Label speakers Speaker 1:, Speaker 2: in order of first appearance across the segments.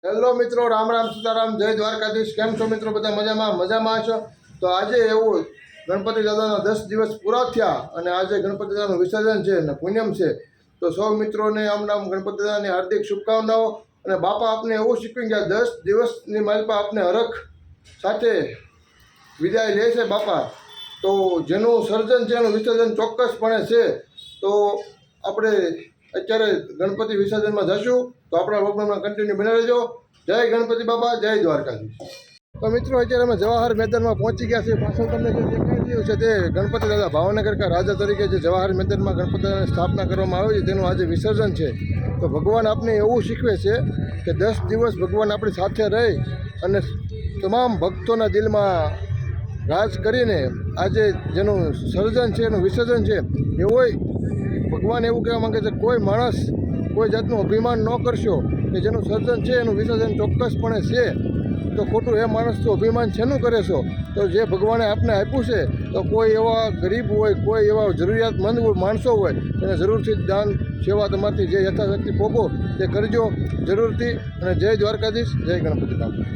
Speaker 1: Hello મિત્રો, રામ રામ સીતારામ, જય દ્વારકાધીશ। કેમ છો મિત્રો? બધા મજામાં છો? તો આજે એવું ગણપતિ દાદાના 10 દિવસ પૂરા થયા અને આજે ગણપતિ દાદાનું વિસર્જન છે અને પૂનમ છે। તો સૌ મિત્રોને આમ ગણપતિ દાદાની હાર્દિક શુભકામનાઓ। અને બાપા આપને એવું શીખવી ગયા 10 દિવસની માલપા આપને હરખ સાથે વિદાય લે છે બાપા। તો જેનું સર્જન છે એનું વિસર્જન ચોક્કસપણે છે। તો આપણે અત્યારે ગણપતિ વિસર્જનમાં જશું, તો આપણા પ્રોગ્રામમાં કન્ટિન્યુ બની રહેજો। જય ગણપતિ બાપા, જય દ્વારકાધીશ। તો મિત્રો અત્યારે અમે જવાહર મેદાનમાં પહોંચી ગયા છીએ। પાછળ તમને જે દેખાઈ રહ્યું છે તે ગણપતિ દાદા ભાવનગર કા રાજા તરીકે જે જવાહર મેદાનમાં ગણપતિ દાદાની સ્થાપના કરવામાં આવી છે તેનું આજે વિસર્જન છે। તો ભગવાન આપને એવું શીખવે છે કે 10 દિવસ ભગવાન આપણી સાથે રહી અને તમામ ભક્તોના દિલમાં રાજ કરીને આજે જેનું સર્જન છે એનું વિસર્જન છે। એવોય ભગવાન એવું કહેવા માંગે છે, કોઈ માણસ કોઈ જાતનું અભિમાન ન કરશો કે જેનું સર્જન છે એનું વિસર્જન ચોક્કસપણે છે। તો ખોટું એ માણસ તો અભિમાન શેનું કરે છો? તો જે ભગવાને આપને આપ્યું છે, તો કોઈ એવા ગરીબ હોય, કોઈ એવા જરૂરિયાતમંદ માણસો હોય એને જરૂરથી દાન સેવા તમારથી જે યથાશક્તિ પોગો તે કરજો જરૂરથી। અને જય દ્વારકાધીશ, જય ગણપતિ બાપા।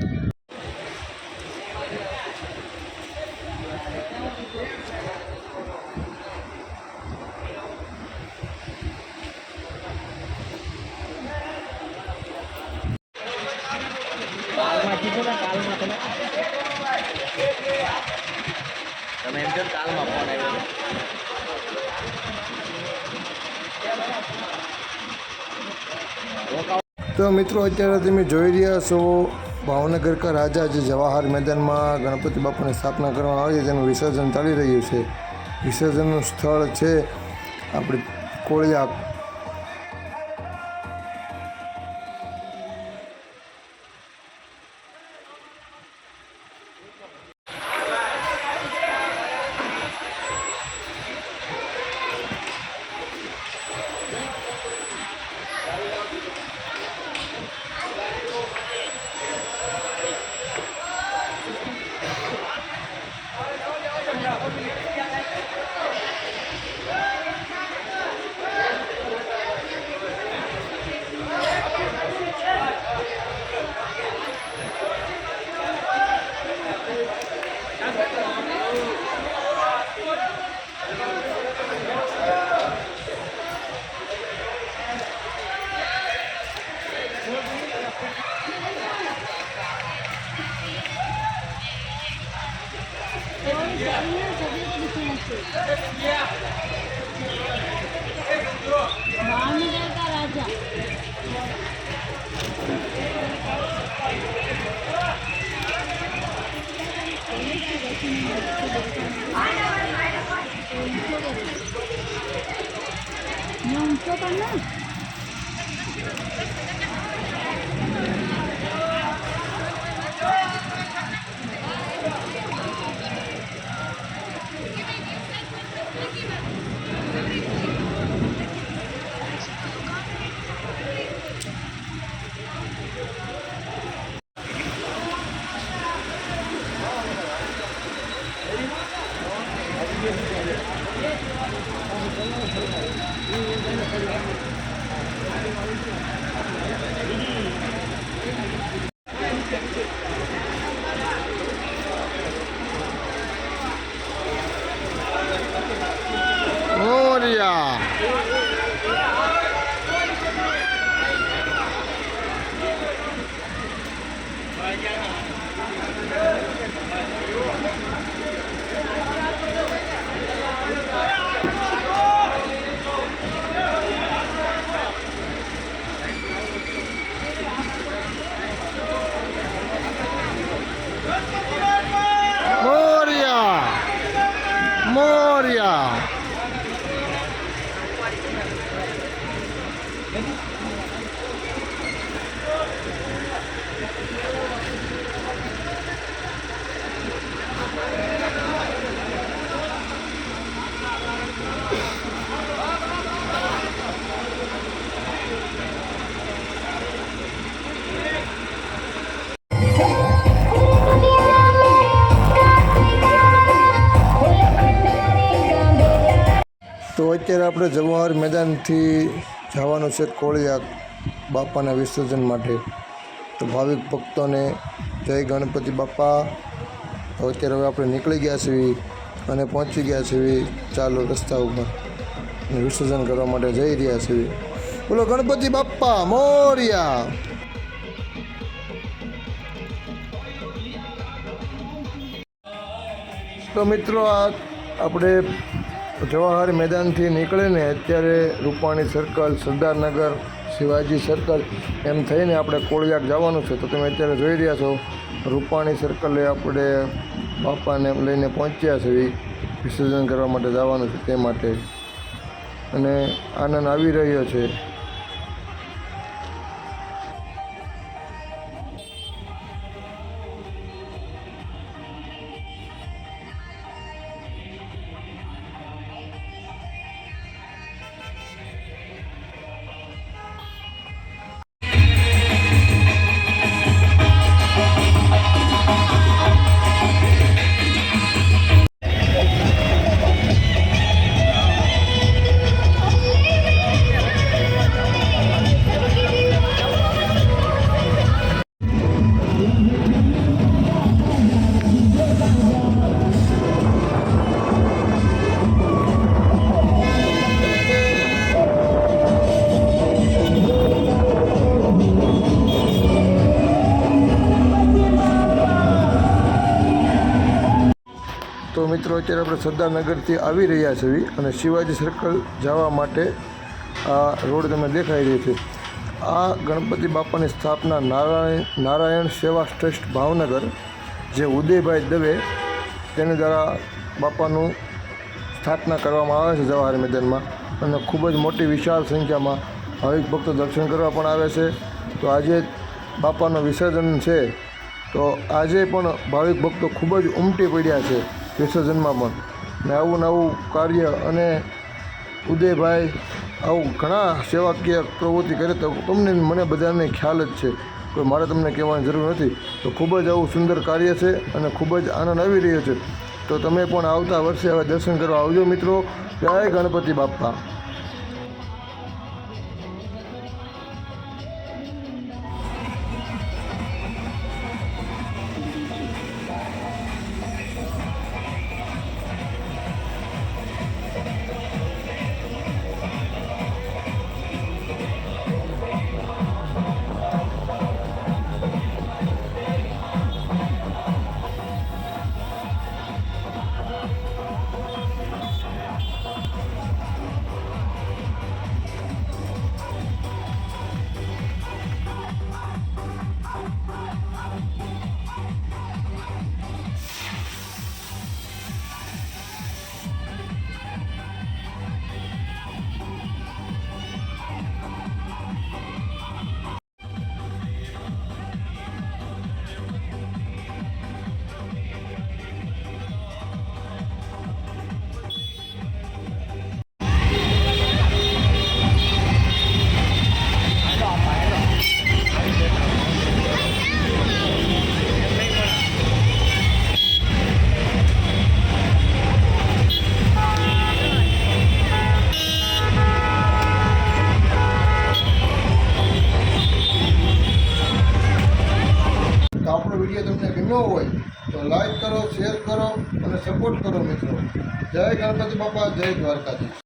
Speaker 2: તમે એમ કહો કાલમાં ફોન આવ્યો
Speaker 1: તો મિત્રો અત્યારે તમે જોઈ રહ્યા છો ભાવનગર કા રાજા જે જવાહર મેદાનમાં ગણપતિ બાપાની સ્થાપના કરવામાં આવી છે તેનું વિસર્જન ચાલી રહ્યું છે। વિસર્જનનું સ્થળ છે આપણે કોળિયાક।
Speaker 3: भावनगर का राजा उनको करना
Speaker 1: મોરિયા। મોરિયા। તો અત્યારે આપણે જવાહર મેદાનથી જવાનું છે કોળિયાક બાપાના વિસર્જન માટે। તો ભાવિક ભક્તોને જય ગણપતિ બાપા. તો અત્યારે હવે આપણે નીકળી ગયા છીએ અને પહોંચી ગયા છીએ ચાલુ રસ્તા ઉપર અને વિસર્જન કરવા માટે જઈ રહ્યા છીએ. બોલો ગણપતિ બાપ્પા મોરયા. તો મિત્રો આ આપણે જવાહર મેદાનથી નીકળીને અત્યારે રૂપાણી સર્કલ, સરદારનગર, શિવાજી સર્કલ એમ થઈને આપણે કોળિયાક જવાનું છે. તો તમે અત્યારે જોઈ રહ્યા છો રૂપાણી સર્કલે આપણે બાપાને લઈને પહોંચ્યા છે. વિસર્જન કરવા માટે જવાનું છે તે માટે અને આનંદ આવી રહ્યો છે. તો મિત્રો અત્યારે આપણે સરદારનગરથી આવી રહ્યા છીએ અને શિવાજી સર્કલ જવા માટે આ રોડ તમને દેખાઈ રહી છે. આ ગણપતિ બાપાની સ્થાપના નારાયણ સેવા ટ્રસ્ટ ભાવનગર, જે ઉદયભાઈ દવે તેના દ્વારા બાપાનું સ્થાપના કરવામાં આવે છે જવાહર મેદાનમાં અને ખૂબ જ મોટી વિશાળ સંખ્યામાં ભાવિક ભક્તો દર્શન કરવા પણ આવે છે. તો આજે બાપાનું વિસર્જન છે તો આજે પણ ભાવિક ભક્તો ખૂબ જ ઉમટી પડ્યા છે વિસર્જનમાં પણ. ને આવું નવું કાર્ય અને ઉદયભાઈ આવું ઘણા સેવાકીય પ્રવૃત્તિ કરે તો તમને મને બધાને ખ્યાલ જ છે, કોઈ મારે તમને કહેવાની જરૂર નથી. તો ખૂબ જ આવું સુંદર કાર્ય છે અને ખૂબ જ આનંદ આવી રહ્યો છે. તો તમે પણ આવતા વર્ષે હવે દર્શન કરવા આવજો મિત્રો. જય ગણપતિ બાપ્પા. આપણો વિડીયો તમને ગમ્યો હોય તો લાઈક કરો, શેર કરો અને સપોર્ટ કરો મિત્રો. જય ગણપતિ બાપા, જય દ્વારકાધીશ.